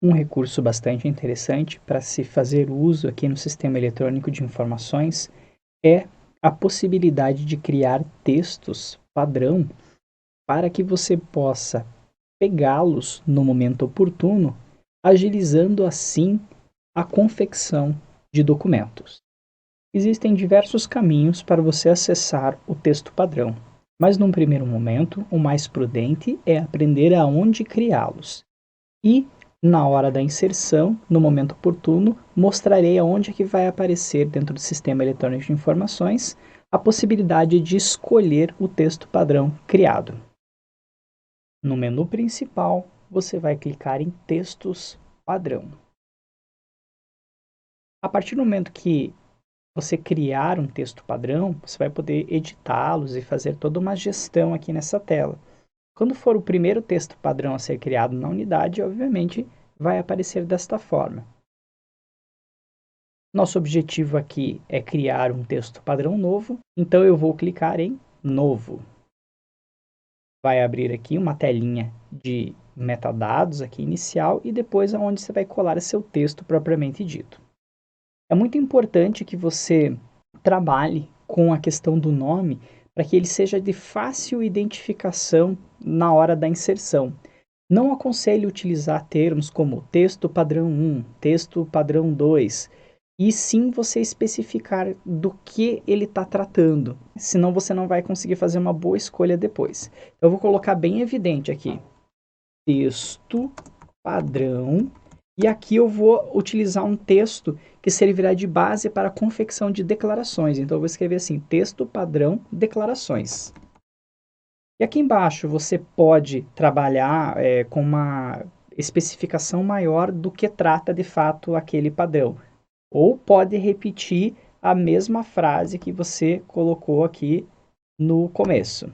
Um recurso bastante interessante para se fazer uso aqui no sistema eletrônico de informações é a possibilidade de criar textos padrão para que você possa pegá-los no momento oportuno, agilizando assim a confecção de documentos. Existem diversos caminhos para você acessar o texto padrão, mas num primeiro momento, o mais prudente é aprender aonde criá-los. E, na hora da inserção, no momento oportuno, mostrarei aonde é que vai aparecer dentro do sistema eletrônico de informações a possibilidade de escolher o texto padrão criado. No menu principal, você vai clicar em Textos Padrão. A partir do momento que você criar um texto padrão, você vai poder editá-los e fazer toda uma gestão aqui nessa tela. Quando for o primeiro texto padrão a ser criado na unidade, obviamente vai aparecer desta forma. Nosso objetivo aqui é criar um texto padrão novo, então eu vou clicar em Novo. Vai abrir aqui uma telinha de metadados aqui inicial e depois aonde você vai colar seu texto propriamente dito. É muito importante que você trabalhe com a questão do nome para que ele seja de fácil identificação na hora da inserção. Não aconselho utilizar termos como texto padrão 1, texto padrão 2, e sim você especificar do que ele está tratando, senão você não vai conseguir fazer uma boa escolha depois. Eu vou colocar bem evidente aqui, texto padrão, e aqui eu vou utilizar um texto que servirá de base para a confecção de declarações. Então eu vou escrever assim, texto padrão declarações. E aqui embaixo você pode trabalhar com uma especificação maior do que trata de fato aquele padrão. Ou pode repetir a mesma frase que você colocou aqui no começo.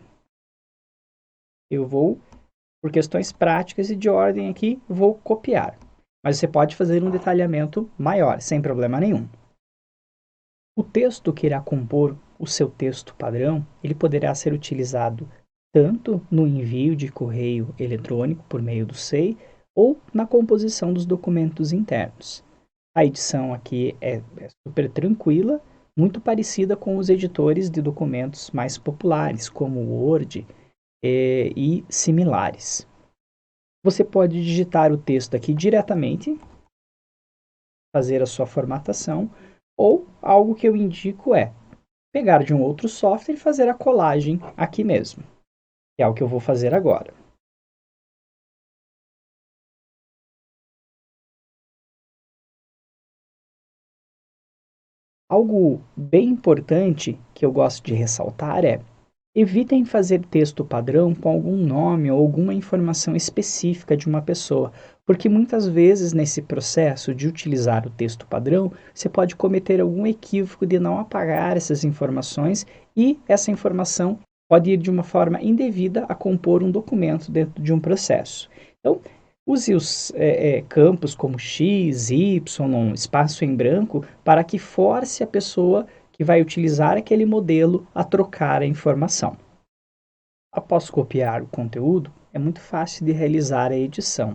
Eu vou, por questões práticas e de ordem aqui, vou copiar. Mas você pode fazer um detalhamento maior, sem problema nenhum. O texto que irá compor o seu texto padrão, ele poderá ser utilizado tanto no envio de correio eletrônico por meio do SEI ou na composição dos documentos internos. A edição aqui é super tranquila, muito parecida com os editores de documentos mais populares, como o Word e similares. Você pode digitar o texto aqui diretamente, fazer a sua formatação, ou algo que eu indico é pegar de um outro software e fazer a colagem aqui mesmo, que é o que eu vou fazer agora. Algo bem importante que eu gosto de ressaltar é: evitem fazer texto padrão com algum nome ou alguma informação específica de uma pessoa, porque muitas vezes nesse processo de utilizar o texto padrão, você pode cometer algum equívoco de não apagar essas informações e essa informação pode ir de uma forma indevida a compor um documento dentro de um processo. Então, use os campos como X, Y, espaço em branco, para que force a pessoa que vai utilizar aquele modelo a trocar a informação. Após copiar o conteúdo, é muito fácil de realizar a edição,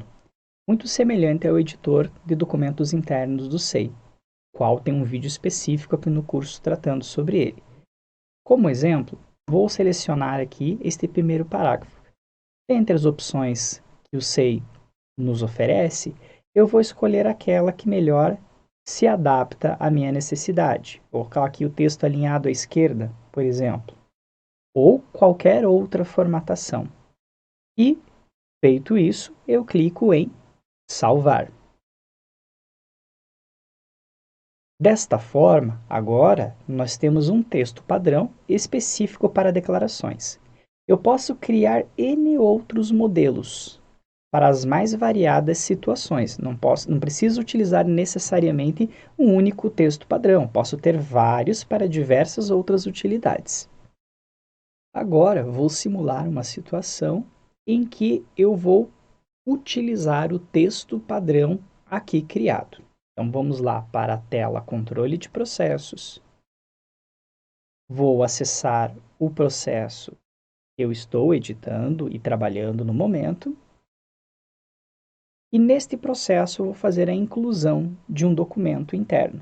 muito semelhante ao editor de documentos internos do SEI, qual tem um vídeo específico aqui no curso tratando sobre ele. Como exemplo, vou selecionar aqui este primeiro parágrafo. Dentre as opções que o SEI nos oferece, eu vou escolher aquela que melhor se adapta à minha necessidade. Vou colocar aqui o texto alinhado à esquerda, por exemplo, ou qualquer outra formatação. E, feito isso, eu clico em salvar. Desta forma, agora, nós temos um texto padrão específico para declarações. Eu posso criar N outros modelos para as mais variadas situações. Não preciso utilizar necessariamente um único texto padrão. Posso ter vários para diversas outras utilidades. Agora, vou simular uma situação em que eu vou utilizar o texto padrão aqui criado. Então, vamos lá para a tela Controle de Processos. Vou acessar o processo que eu estou editando e trabalhando no momento. E neste processo eu vou fazer a inclusão de um documento interno.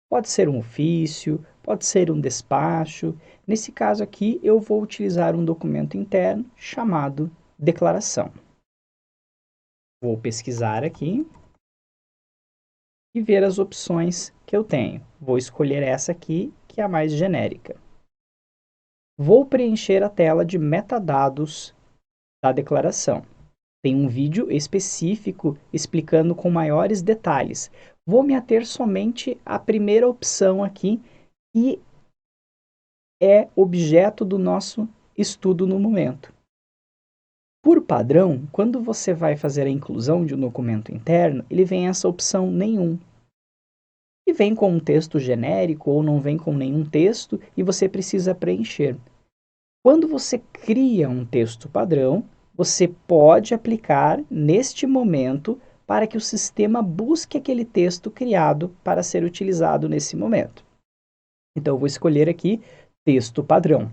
Pode ser um ofício, pode ser um despacho. Nesse caso aqui, eu vou utilizar um documento interno chamado declaração. Vou pesquisar aqui e ver as opções que eu tenho. Vou escolher essa aqui, que é a mais genérica. Vou preencher a tela de metadados da declaração. Tem um vídeo específico explicando com maiores detalhes. Vou me ater somente à primeira opção aqui, que é objeto do nosso estudo no momento. Por padrão, quando você vai fazer a inclusão de um documento interno, ele vem essa opção nenhum. E vem com um texto genérico ou não vem com nenhum texto e você precisa preencher. Quando você cria um texto padrão, você pode aplicar neste momento para que o sistema busque aquele texto criado para ser utilizado nesse momento. Então, eu vou escolher aqui texto padrão.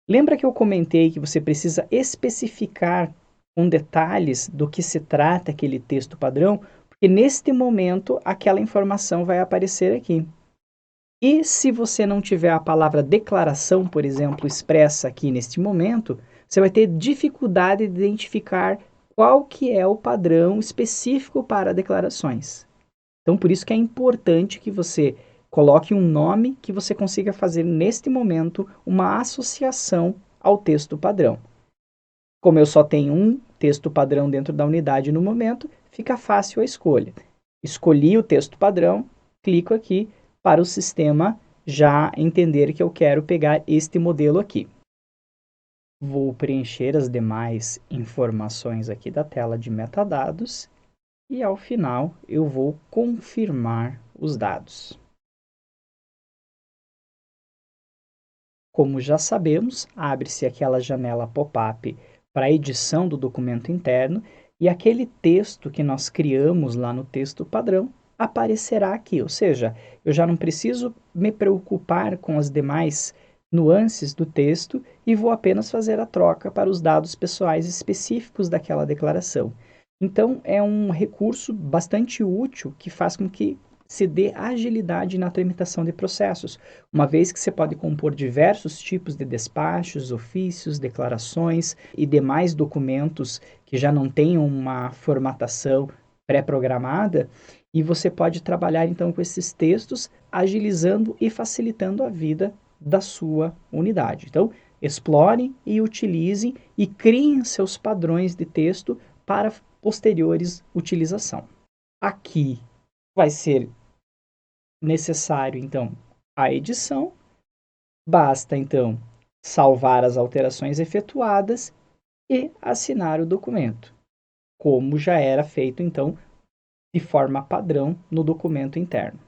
Lembra que eu comentei que você precisa especificar com detalhes do que se trata aquele texto padrão? Porque neste momento aquela informação vai aparecer aqui. E se você não tiver a palavra declaração, por exemplo, expressa aqui neste momento, você vai ter dificuldade de identificar qual que é o padrão específico para declarações. Então, por isso que é importante que você coloque um nome que você consiga fazer neste momento uma associação ao texto padrão. Como eu só tenho um texto padrão dentro da unidade no momento, fica fácil a escolha. Escolhi o texto padrão, clico aqui para o sistema já entender que eu quero pegar este modelo aqui. Vou preencher as demais informações aqui da tela de metadados e ao final eu vou confirmar os dados. Como já sabemos, abre-se aquela janela pop-up para a edição do documento interno e aquele texto que nós criamos lá no texto padrão aparecerá aqui, ou seja, eu já não preciso me preocupar com as demais nuances do texto e vou apenas fazer a troca para os dados pessoais específicos daquela declaração. Então, é um recurso bastante útil que faz com que se dê agilidade na tramitação de processos, uma vez que você pode compor diversos tipos de despachos, ofícios, declarações e demais documentos que já não tenham uma formatação pré-programada, e você pode trabalhar então com esses textos, agilizando e facilitando a vida da sua unidade. Então, explorem e utilizem e criem seus padrões de texto para posteriores utilização. Aqui vai ser necessário, então, a edição. Basta, então, salvar as alterações efetuadas e assinar o documento, como já era feito, então, de forma padrão no documento interno.